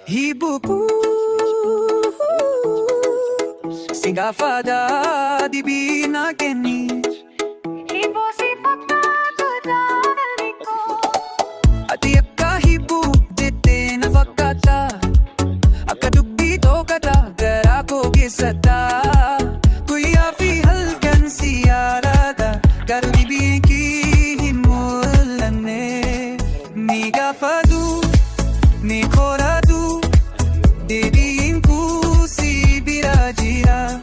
Hibuku Singafada di binageni Hibo sipagkado danaliko Atiyaka hibu dite na fakata Akadugdito kata garako gisata Kuya fi halkan siyarada Garu di binki himulane Niga fadu Ni koradu Dediinku si birajira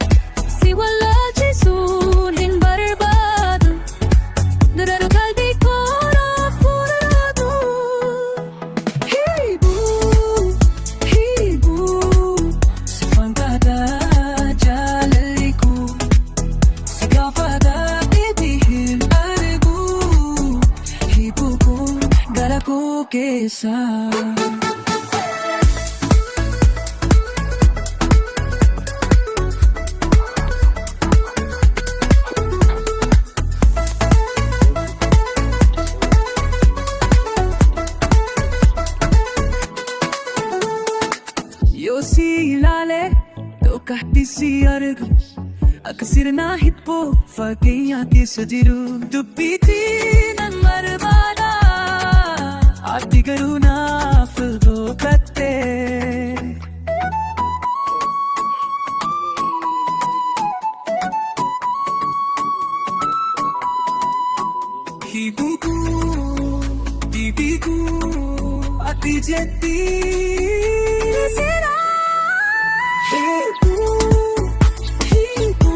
Si wala Jesu din barbado Duraro kalbi ko na furado Hibu, hibu Si fangada jalaliku Si gafada titihil arigu Hibu ko galaku kesa Yosi ilale, tokahti si argu Akasir na hitpo, fagiya kisadiru Dupiti ng marmana Ati garuna fuldo katte Hibuku, bibiku, ati jeti Hibu, hibu,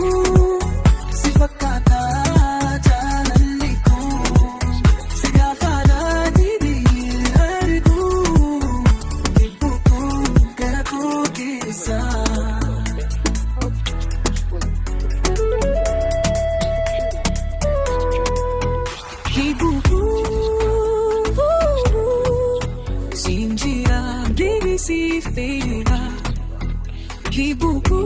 si fakata jalaliku Si gafada didil arigu Hibuku garaku kisa Hibuku, sinjira, baby si fira Hibuku